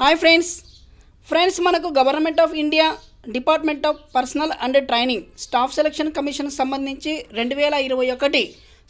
Hi friends మనకు government of India department of personal and training staff selection కమిషన్కి సంబంధించి 2021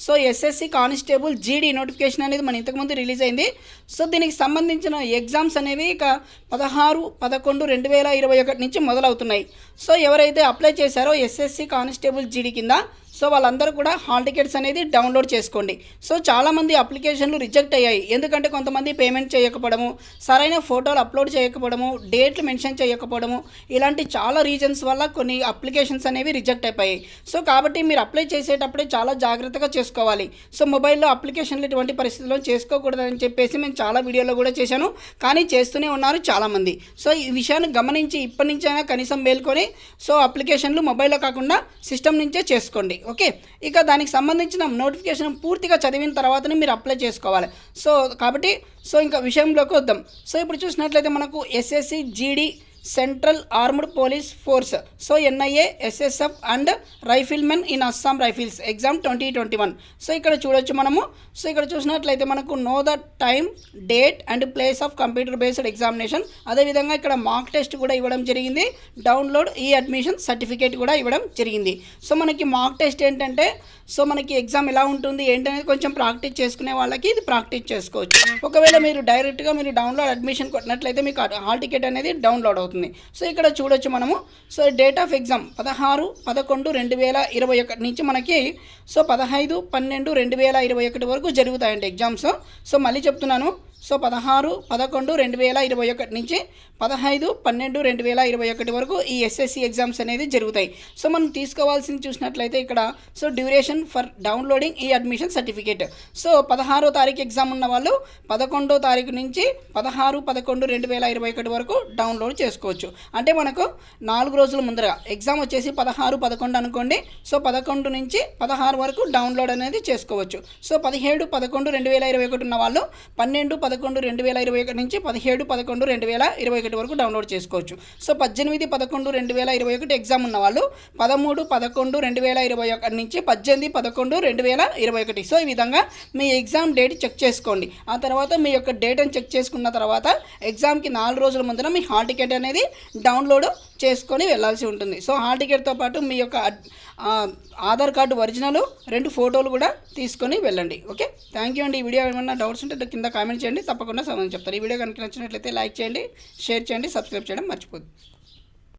so SSC constable జీడీ notification అనేది మన ఇంతకుముందు రిలీజ్ అయింది. సో దీనికి సంబంధించిన ఎగ్జామ్స్ అనేవి ఇక 16/11/2021 నుంచి మొదలవుతున్నాయి. సో ఎవరైతే అప్లై చేశారో ఎస్ఎస్సి కానిస్టేబుల్ జీడీ కింద సో వాళ్ళందరూ కూడా హాల్ టికెట్స్ అనేది డౌన్లోడ్ చేసుకోండి. సో చాలామంది అప్లికేషన్లు రిజెక్ట్ అయ్యాయి. ఎందుకంటే కొంతమంది పేమెంట్ చేయకపోవడము, సరైన ఫోటోలు అప్లోడ్ చేయకపోవడము, డేట్లు మెన్షన్ చేయకపోవడము, ఇలాంటి చాలా రీజన్స్ వల్ల కొన్ని అప్లికేషన్స్ అనేవి రిజెక్ట్ అయిపోయాయి. సో కాబట్టి మీరు అప్లై చేసేటప్పుడే చాలా జాగ్రత్తగా చేసుకోవాలి. సో మొబైల్లో అప్లికేషన్లు ఇటువంటి పరిస్థితుల్లో చేసుకోకూడదని చెప్పేసి మేము చాలా వీడియోలో కూడా చేశాను, కానీ చేస్తూనే ఉన్నారు చాలామంది. సో ఈ విషయాన్ని గమనించి ఇప్పటి నుంచైనా కనీసం మేల్కొని సో అప్లికేషన్లు మొబైల్లో కాకుండా సిస్టమ్ నుంచే చేసుకోండి. ఓకే, ఇక దానికి సంబంధించిన నోటిఫికేషన్ పూర్తిగా చదివిన తర్వాతనే మీరు అప్లై చేసుకోవాలి. సో కాబట్టి ఇంకా విషయంలోకి వద్దాం. సో ఇప్పుడు చూసినట్లయితే మనకు SSC GD central armed police force so NIA SSF and riflemen in Assam rifles exam 2021. So ఇక్కడ చూడొచ్చు మనము. సో ఇక్కడ చూసినట్లయితే మనకు know the time, date and place of computer based examination, అదేవిధంగా ఇక్కడ మాక్ టెస్ట్ కూడా ఇవ్వడం జరిగింది. డౌన్లోడ్ ఈ అడ్మిషన్ సర్టిఫికేట్ కూడా ఇవ్వడం జరిగింది. సో మనకి మాక్ టెస్ట్ ఏంటంటే సో మనకి ఎగ్జామ్ ఎలా ఉంటుంది ఏంటనేది కొంచెం ప్రాక్టీస్ చేసుకునే వాళ్ళకి ఇది ప్రాక్టీస్ చేసుకోవచ్చు. ఒకవేళ మీరు డైరెక్ట్గా డౌన్లోడ్ అడ్మిషన్ కొట్టినట్లయితే మీకు హాల్ టికెట్ అనేది డౌన్లోడ్ అవుతుంది. సో ఇక్కడ చూడొచ్చు మనము. సో డేట్ ఆఫ్ ఎగ్జామ్ 16/11/2021 నుంచి మనకి సో 15/12/2021 వరకు జరుగుతాయండి ఎగ్జామ్స్. సో మళ్ళీ చెప్తున్నాను. సో 16/11/2021 నుంచి 15/12/2021 వరకు ఈ ఎస్ఎస్సి ఎగ్జామ్స్ అనేది జరుగుతాయి. సో మనం తీసుకోవాల్సింది చూసినట్లయితే ఇక్కడ సో డ్యూరేషన్ ఫర్ డౌన్లోడింగ్ ఈ అడ్మిషన్ సర్టిఫికేట్. సో 16వ తారీఖు ఎగ్జామ్ ఉన్న వాళ్ళు 11వ తారీఖు నుంచి 16/11/2021 వరకు డౌన్లోడ్ చేసుకోవచ్చు. అంటే మనకు 4 రోజుల ముందరగా ఎగ్జామ్ వచ్చేసి 16/11 అనుకోండి. సో 11 నుంచి 16 వరకు డౌన్లోడ్ అనేది చేసుకోవచ్చు. సో 17/11/2021 ఉన్న వాళ్ళు 12/11/2021 నుంచి 17/11/2021 వరకు డౌన్లోడ్ చేసుకోవచ్చు. సో 18/11/2021 ఎగ్జామ్ ఉన్న వాళ్ళు 13/11/2021 నుంచి 18/11/2021. సో ఈ విధంగా మీ ఎగ్జామ్ డేట్ చెక్ చేసుకోండి. ఆ తర్వాత మీ యొక్క డేట్ని చెక్ చేసుకున్న తర్వాత ఎగ్జామ్కి 4 రోజుల ముందర మీ హాల్ టికెట్ అనేది డౌన్లోడ్ చేసుకొని వెళ్ళాల్సి ఉంటుంది. సో హాల్ టికెట్తో పాటు మీ యొక్క ఆధార్ కార్డు ఒరిజినల్ 2 ఫోటోలు కూడా తీసుకొని వెళ్ళండి. ఓకే, థ్యాంక్ యూ అండి. ఈ వీడియో ఏమైనా డౌట్స్ ఉంటే కింద కామెంట్ చేయండి, తప్పకుండా సమాధానం చెప్తారు. ఈ వీడియో కనుక నచ్చినట్లయితే లైక్ చేయండి, షేర్ చేయండి, సబ్స్క్రైబ్ చేయడం మర్చిపోద్దు.